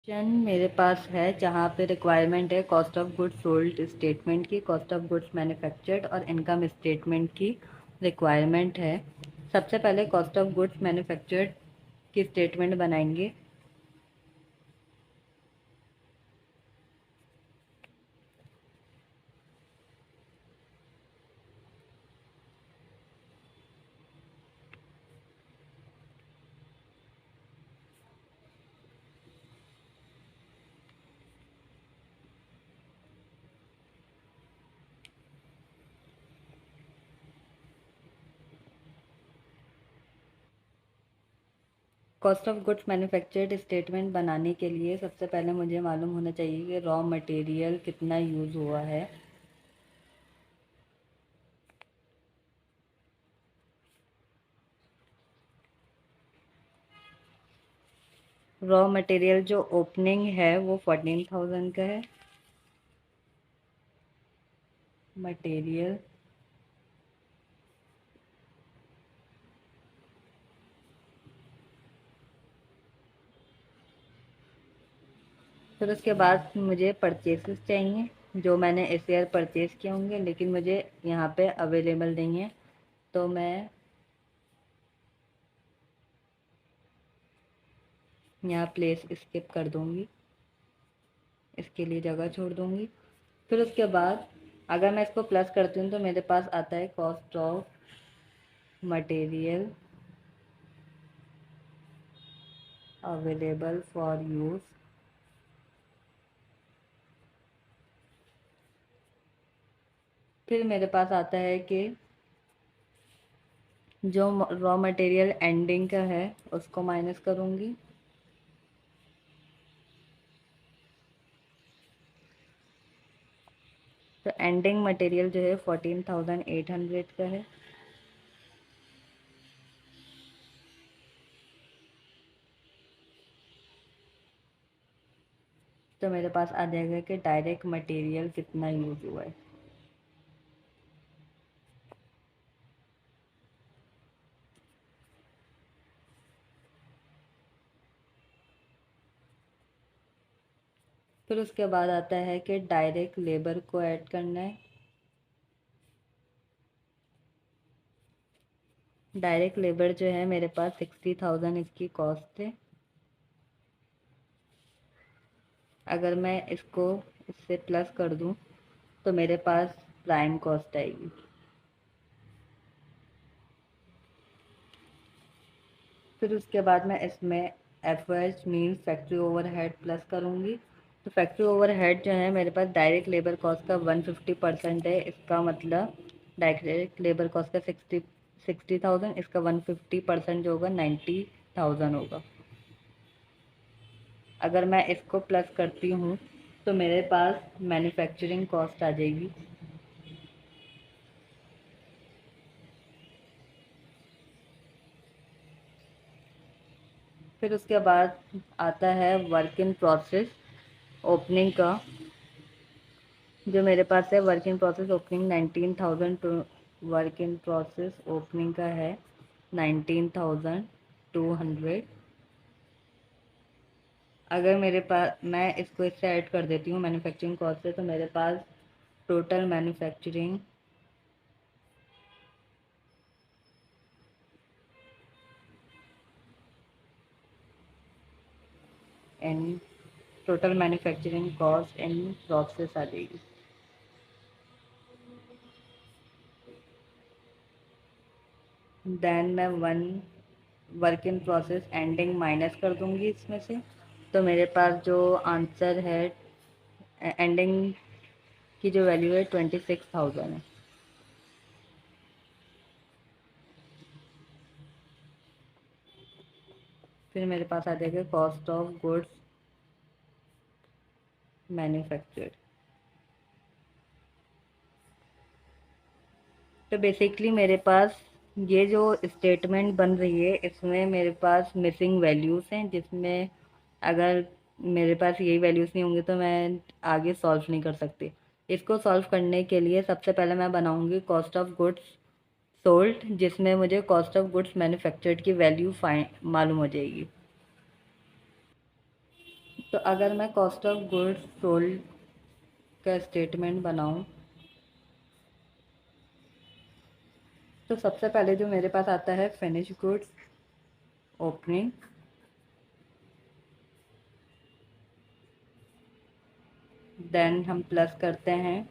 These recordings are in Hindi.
क्वेश्चन मेरे पास है जहाँ पे रिक्वायरमेंट है cost of goods sold statement की, कॉस्ट ऑफ गुड्स मैन्युफैक्चर्ड और इनकम स्टेटमेंट की रिक्वायरमेंट है। सबसे पहले कॉस्ट ऑफ गुड्स मैन्युफैक्चर्ड की स्टेटमेंट बनाएंगे। Cost of goods manufactured statement बनाने के लिए सबसे पहले मुझे मालूम होना चाहिए कि रॉ मटेरियल कितना यूज़ हुआ है। रॉ मटेरियल जो ओपनिंग है वो 14,000 का है। मटेरियल फिर उसके बाद मुझे परचेसेस चाहिए जो मैंने इस ईयर परचेज़ किए होंगे, लेकिन मुझे यहाँ पे अवेलेबल नहीं है, तो मैं यहाँ प्लेस स्किप कर दूँगी, इसके लिए जगह छोड़ दूँगी। फिर उसके बाद अगर मैं इसको प्लस करती हूँ तो मेरे पास आता है cost of material available for use. फिर मेरे पास आता है कि जो रॉ मटेरियल एंडिंग का है उसको माइनस करूँगी। तो एंडिंग मटेरियल जो है 14,800 का है। तो मेरे पास आ जाएगा कि डायरेक्ट मटेरियल कितना यूज़ हुआ है। फिर उसके बाद आता है कि डायरेक्ट लेबर को ऐड करना है। डायरेक्ट लेबर जो है मेरे पास 60,000 इसकी कॉस्ट है। अगर मैं इसको इससे प्लस कर दूं तो मेरे पास प्राइम कॉस्ट आएगी। फिर उसके बाद मैं इसमें F H means factory overhead plus करूँगी। तो फैक्ट्री ओवरहेड जो है मेरे पास डायरेक्ट लेबर कॉस्ट का 150% है। इसका मतलब डायरेक्ट लेबर कॉस्ट का 60,000, इसका 150% जो होगा 90,000 होगा। अगर मैं इसको प्लस करती हूँ तो मेरे पास मैन्युफैक्चरिंग कॉस्ट आ जाएगी। फिर उसके बाद आता है वर्क इन प्रोसेस ओपनिंग का। जो मेरे पास है work in process opening 19,000 to work in process opening का है 19,200। अगर मेरे पास मैं इसको इससे ऐड कर देती हूँ मैन्युफैक्चरिंग कॉस्ट से, तो मेरे पास total manufacturing and total manufacturing cost in process आ जाएगी। देन मैं one work in process ending minus कर दूंगी इसमें से। तो मेरे पास जो आंसर है एंडिंग की जो वैल्यू है 26,000 है। फिर मेरे पास आ जाएगा कॉस्ट ऑफ गुड्स मैन्युफैक्चर्ड। तो बेसिकली मेरे पास ये जो स्टेटमेंट बन रही है इसमें मेरे पास मिसिंग वैल्यूज़ हैं, जिसमें अगर मेरे पास यही वैल्यूज़ नहीं होंगी तो मैं आगे सॉल्व नहीं कर सकती। इसको सॉल्व करने के लिए सबसे पहले मैं बनाऊंगी कॉस्ट ऑफ गुड्स सोल्ड, जिसमें मुझे कॉस्ट ऑफ गुड्स मैन्युफैक्चर्ड की वैल्यू फाइन मालूम हो जाएगी। तो अगर मैं कॉस्ट ऑफ गुड्स सोल्ड का स्टेटमेंट बनाऊं, तो सबसे पहले जो मेरे पास आता है फिनिश गुड्स ओपनिंग, देन हम प्लस करते हैं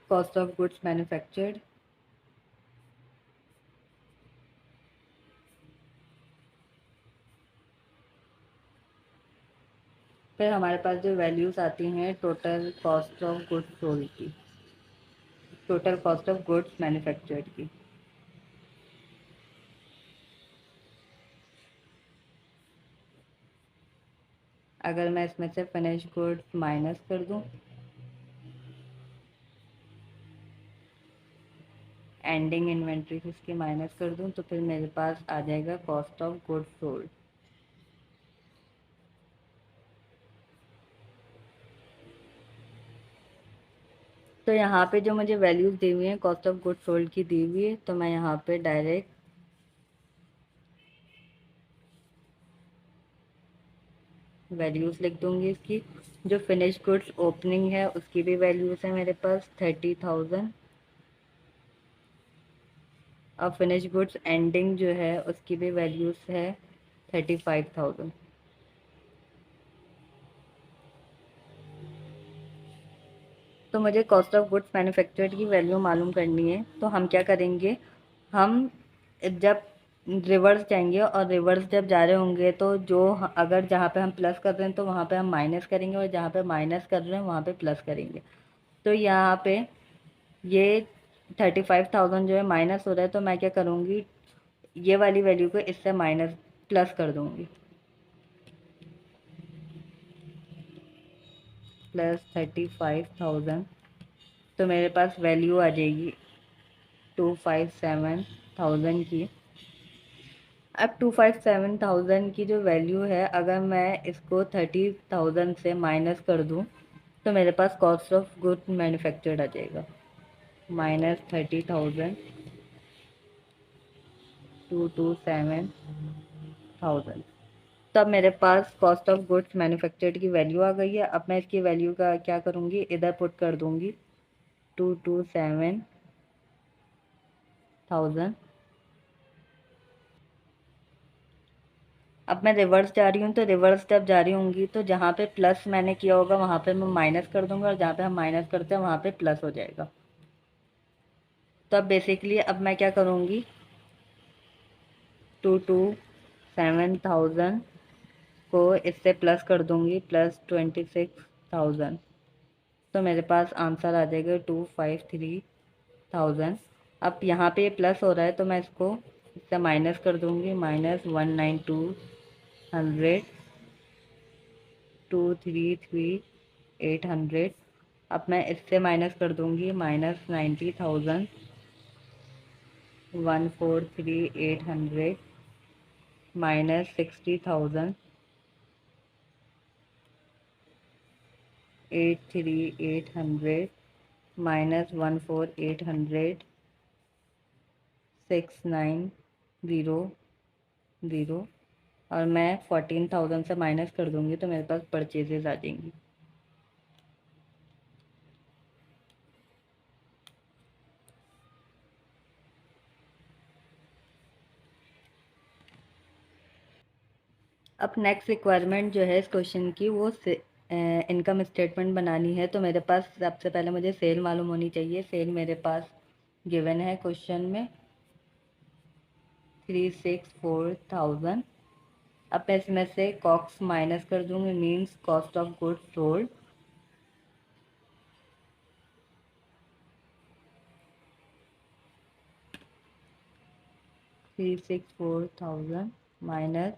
कॉस्ट ऑफ गुड्स मैन्युफैक्चर्ड, फिर हमारे पास जो वैल्यूज़ आती हैं total cost of goods sold की, total cost of goods manufactured की। अगर मैं इसमें से फिनिश गुड्स माइनस कर दूं, एंडिंग इन्वेंट्री इसकी माइनस कर दूं, तो फिर मेरे पास आ जाएगा कॉस्ट ऑफ गुड्स सोल्ड। तो यहाँ पे जो मुझे वैल्यूज़ दी हुई हैं कॉस्ट ऑफ गुड्स सोल्ड की दी हुई है, तो मैं यहाँ पे डायरेक्ट वैल्यूज़ लिख दूंगी इसकी। जो फिनिश गुड्स ओपनिंग है उसकी भी वैल्यूज़ है मेरे पास 30,000, और फिनिश गुड्स एंडिंग जो है उसकी भी वैल्यूज़ है 35,000। तो मुझे कॉस्ट ऑफ गुड्स मैन्युफैक्चर्ड की वैल्यू मालूम करनी है, तो हम क्या करेंगे, हम जब रिवर्स जाएंगे और रिवर्स जब जा रहे होंगे तो जो अगर जहाँ पे हम प्लस कर रहे हैं तो वहाँ पे हम माइनस करेंगे, और जहाँ पे माइनस कर रहे हैं वहाँ पे प्लस करेंगे। तो यहाँ पे ये 35,000 जो है माइनस हो रहा है, तो मैं क्या करूँगी, ये वाली वैल्यू को इससे माइनस प्लस कर दूँगी, प्लस 35,000। तो मेरे पास वैल्यू आ जाएगी 257,000 की। अब 257,000 की जो वैल्यू है, अगर मैं इसको 30,000 से माइनस कर दूं, तो मेरे पास कॉस्ट ऑफ गुड मैन्युफैक्चर्ड आ जाएगा, -30,000, 227,000। तो अब मेरे पास कॉस्ट ऑफ गुड्स मैन्युफैक्चर्ड की वैल्यू आ गई है। अब मैं इसकी वैल्यू का क्या करूँगी, इधर पुट कर दूँगी 227,000। अब मैं रिवर्स जा रही हूँ, तो रिवर्स जब जा रही होंगी तो जहाँ पे प्लस मैंने किया होगा वहाँ पे मैं माइनस कर दूंगा, और जहाँ पे हम माइनस करते हैं वहाँ पे प्लस हो जाएगा। तो अब बेसिकली अब मैं क्या करूँगी, 227,000 को इससे प्लस कर दूँगी, +26,000। तो मेरे पास आंसर आ जाएगा 253,000। अब यहाँ पे प्लस हो रहा है तो मैं इसको इससे माइनस कर दूँगी, -192,100, 233,800। अब मैं इससे माइनस कर दूँगी -90,000, 143,800, -60,000, 83,800, -14,800, 6,900। और मैं 14,000 से माइनस कर दूँगी तो मेरे पास परचेजेज आ जाएंगी। अब नेक्स्ट रिक्वायरमेंट जो है इस क्वेश्चन की, वो इनकम स्टेटमेंट बनानी है। तो मेरे पास सबसे पहले मुझे सेल मालूम होनी चाहिए। सेल मेरे पास गिवन है क्वेश्चन में 364,000। अब मैं इसमें से कॉस्ट माइनस कर दूंगी, means cost of goods sold. $364,000 minus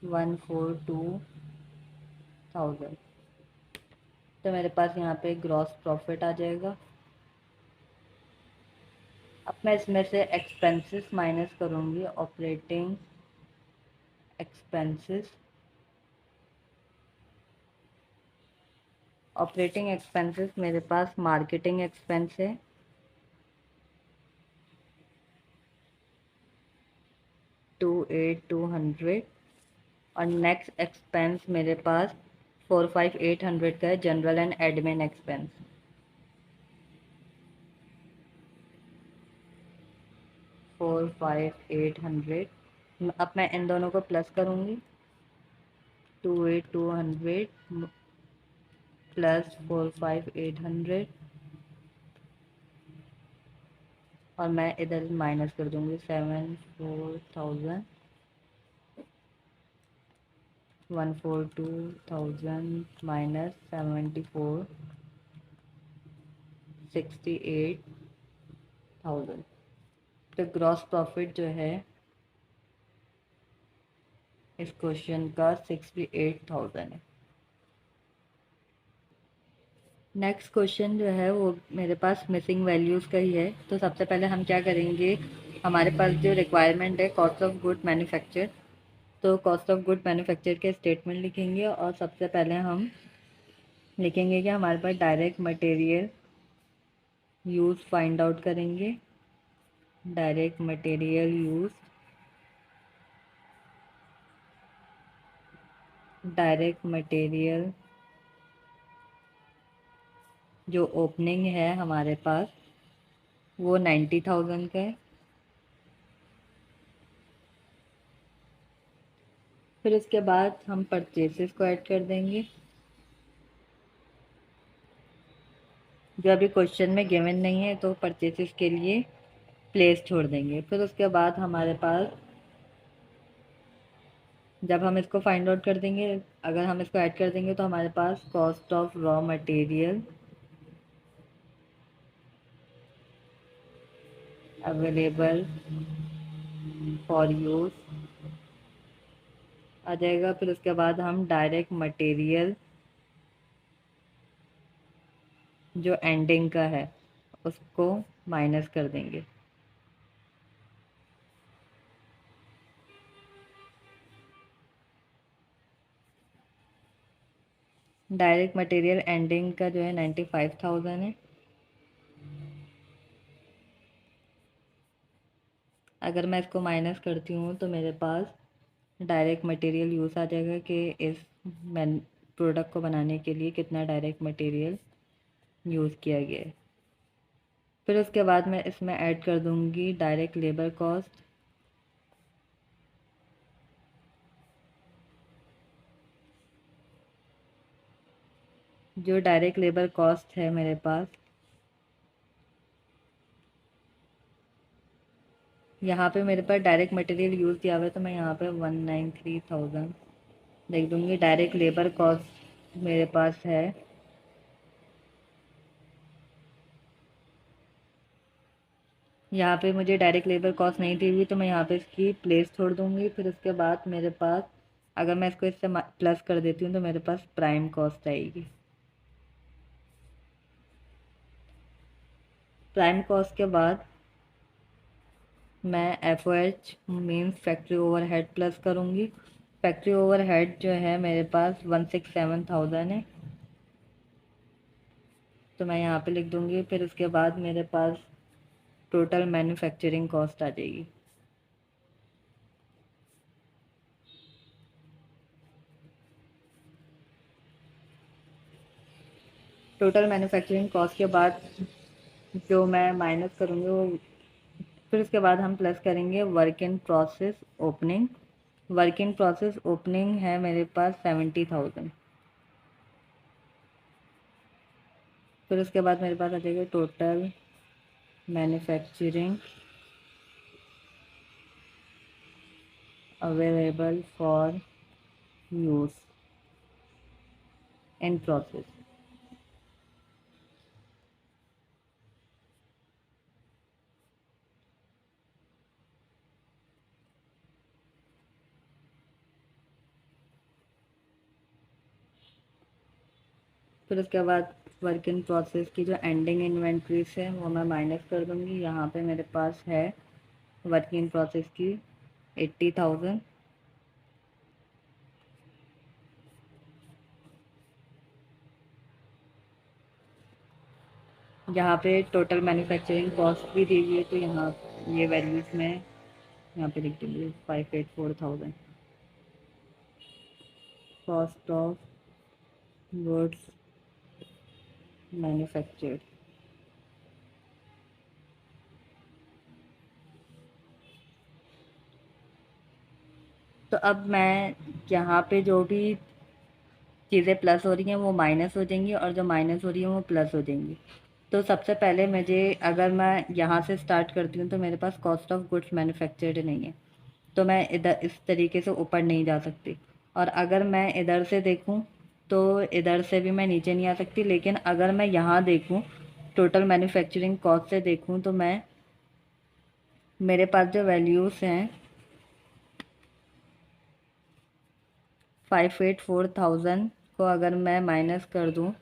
142,000। तो मेरे पास यहाँ पे ग्रॉस प्रॉफिट आ जाएगा। अब मैं इसमें से एक्सपेंसेस माइनस करूँगी, ऑपरेटिंग एक्सपेंसेस। ऑपरेटिंग एक्सपेंसेस मेरे पास मार्केटिंग एक्सपेंस है, 28,200। और नेक्स्ट एक्सपेंस मेरे पास 45,800 का है, जनरल एंड एडमिन एक्सपेंस। 45,800। अब मैं इन दोनों को प्लस करूँगी। 28,200 प्लस 45,800, और मैं इधर माइनस कर दूँगी 74,000, 142,000 माइनस 74, 68,000। तो ग्रॉस प्रॉफिट जो है इस क्वेश्चन का 68,000 है। नेक्स्ट क्वेश्चन जो है वो मेरे पास मिसिंग वैल्यूज़ का ही है। तो सबसे पहले हम क्या करेंगे, हमारे पास जो रिक्वायरमेंट है कॉस्ट ऑफ गुड मैन्युफैक्चर, तो कॉस्ट ऑफ गुड मैन्युफैक्चर के स्टेटमेंट लिखेंगे। और सबसे पहले हम लिखेंगे कि हमारे पास direct material use find out करेंगे। Direct material use, direct material जो ओपनिंग है हमारे पास वो 90,000 का है। फिर उसके बाद हम परचेसेस को ऐड कर देंगे जो अभी क्वेश्चन में गिवन नहीं है, तो परचेसेस के लिए प्लेस छोड़ देंगे। फिर उसके बाद हमारे पास जब हम इसको फाइंड आउट कर देंगे, अगर हम इसको ऐड कर देंगे तो हमारे पास cost of raw material available for use आ जाएगा। फिर उसके बाद हम डायरेक्ट मटेरियल जो एंडिंग का है उसको माइनस कर देंगे। डायरेक्ट मटेरियल एंडिंग का जो है 95,000 है। अगर मैं इसको माइनस करती हूँ तो मेरे पास डायरेक्ट मटेरियल यूज़ आ जाएगा कि इस मैन प्रोडक्ट को बनाने के लिए कितना डायरेक्ट मटेरियल यूज़ किया गया है। फिर उसके बाद मैं इसमें ऐड कर दूँगी डायरेक्ट लेबर कॉस्ट, जो डायरेक्ट लेबर कॉस्ट है मेरे पास यहाँ पे मेरे पास डायरेक्ट मटेरियल यूज़ किया हुआ है, तो मैं यहाँ पे 193,000 लिख दूँगी। डायरेक्ट लेबर कॉस्ट मेरे पास है यहाँ पे, मुझे डायरेक्ट लेबर कॉस्ट नहीं दी हुई तो मैं यहाँ पे इसकी प्लेस छोड़ दूँगी। फिर उसके बाद मेरे पास अगर मैं इसको इससे प्लस कर देती हूँ तो मेरे पास प्राइम कॉस्ट आएगी। प्राइम कॉस्ट के बाद मैं F O H means factory overhead plus करूँगी। फैक्ट्री ओवरहेड जो है मेरे पास 167,000 है, तो मैं यहाँ पे लिख दूँगी। फिर उसके बाद मेरे पास टोटल मैन्युफैक्चरिंग कॉस्ट आ जाएगी। टोटल मैन्युफैक्चरिंग कॉस्ट के बाद जो मैं माइनस करूँगी वो, फिर उसके बाद हम प्लस करेंगे work in process opening. Work in process opening है मेरे पास 70,000। फिर उसके बाद मेरे पास आ जाएगा total manufacturing available for use in process. फिर उसके बाद वर्क इन प्रोसेस की जो एंडिंग इन्वेंट्रीज है वो मैं माइनस कर दूँगी। यहाँ पे मेरे पास है वर्क इन प्रोसेस की 80,000। यहाँ पे टोटल मैन्युफैक्चरिंग कॉस्ट भी दी हुई है, तो यहाँ ये वैल्यूज़ मैं यहाँ पे लिख देंगे 584,000 कॉस्ट ऑफ गुड्स मैन्युफैक्चर्ड। तो अब मैं यहाँ पे जो भी चीज़ें प्लस हो रही हैं वो माइनस हो जाएंगी और जो माइनस हो रही हैं वो प्लस हो जाएंगी। तो सबसे पहले मुझे, अगर मैं यहाँ से स्टार्ट करती हूँ तो मेरे पास कॉस्ट ऑफ गुड्स मैन्युफैक्चर्ड नहीं है, तो मैं इधर इस तरीके से ऊपर नहीं जा सकती। और अगर मैं इधर से देखूँ तो इधर से भी मैं नीचे नहीं आ सकती, लेकिन अगर मैं यहाँ देखूँ टोटल मैन्युफैक्चरिंग कॉस्ट से देखूँ तो मैं, मेरे पास जो वैल्यूज़ हैं 584,000 को अगर मैं माइनस कर दूँ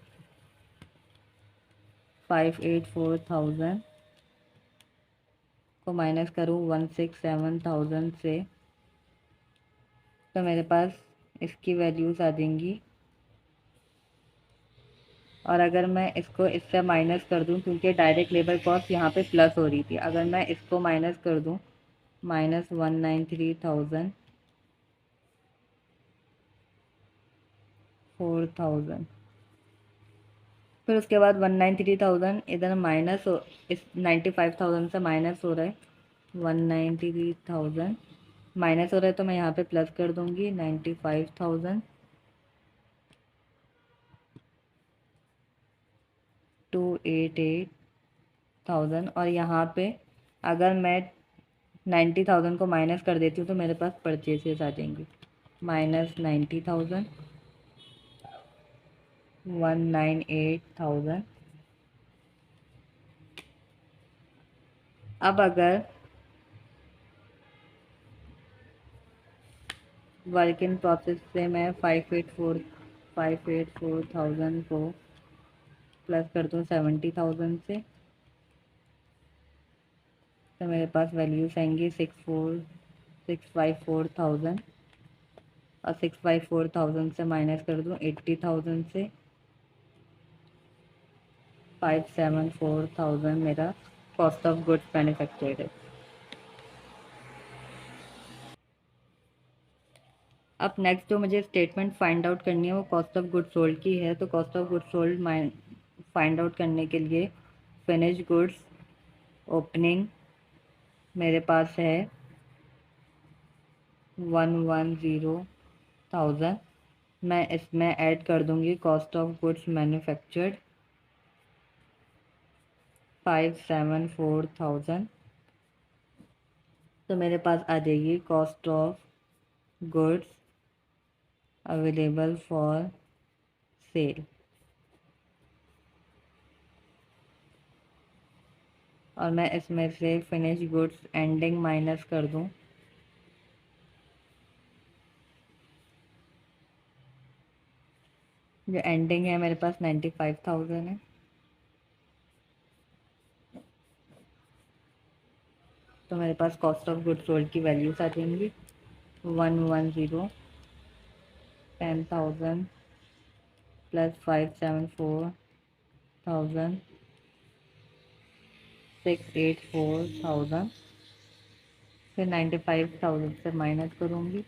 584,000 को माइनस करूँ 167,000 से, तो मेरे पास इसकी वैल्यूज़ आ जाएंगी। और अगर मैं इसको इससे माइनस कर दूं, क्योंकि डायरेक्ट लेबर कॉस्ट यहाँ पे प्लस हो रही थी, अगर मैं इसको माइनस कर दूं -193,000 4,000, फिर उसके बाद 193,000 इधर माइनस हो, इस 95,000 से माइनस हो रहा है, 193,000 माइनस हो रहा है तो मैं यहाँ पे प्लस कर दूंगी 95,000 288,000। और यहाँ पे अगर मैं 90,000 को माइनस कर देती हूँ तो मेरे पास परचेसेस आ जाएंगी -90,000 198,000। अब अगर वर्क इन प्रोसेस से मैं 584,000 को प्लस कर दूँ 70,000 से, तो मेरे पास वैल्यूज आएंगी 654,000। और 654,000 से माइनस कर दूँ 80,000 से, 574,000 मेरा कॉस्ट ऑफ गुड्स मैन्युफैक्चर्ड है। अब नेक्स्ट जो मुझे स्टेटमेंट फाइंड आउट करनी है वो कॉस्ट ऑफ गुड्स सोल्ड की है। तो cost of goods sold find out करने के लिए फिनिश गुड्स ओपनिंग मेरे पास है 110,000, मैं इसमें ऐड कर दूंगी कॉस्ट ऑफ गुड्स मैन्युफैक्चर्ड 574,000, तो मेरे पास आ जाएगी cost of goods available for sale. और मैं इसमें से फिनिश गुड्स एंडिंग माइनस कर दूं, जो एंडिंग है मेरे पास 95,000 है, तो मेरे पास कॉस्ट ऑफ गुड्स सोल्ड की वैल्यूज आ जाएंगी 110, 10,000 प्लस 574,000 684,000, फिर 95,000 से माइनस करूँगी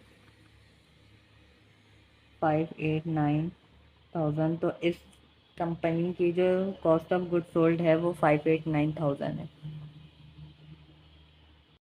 589,000। तो इस कंपनी की जो कॉस्ट ऑफ गुड्स सोल्ड है वो 589,000 है।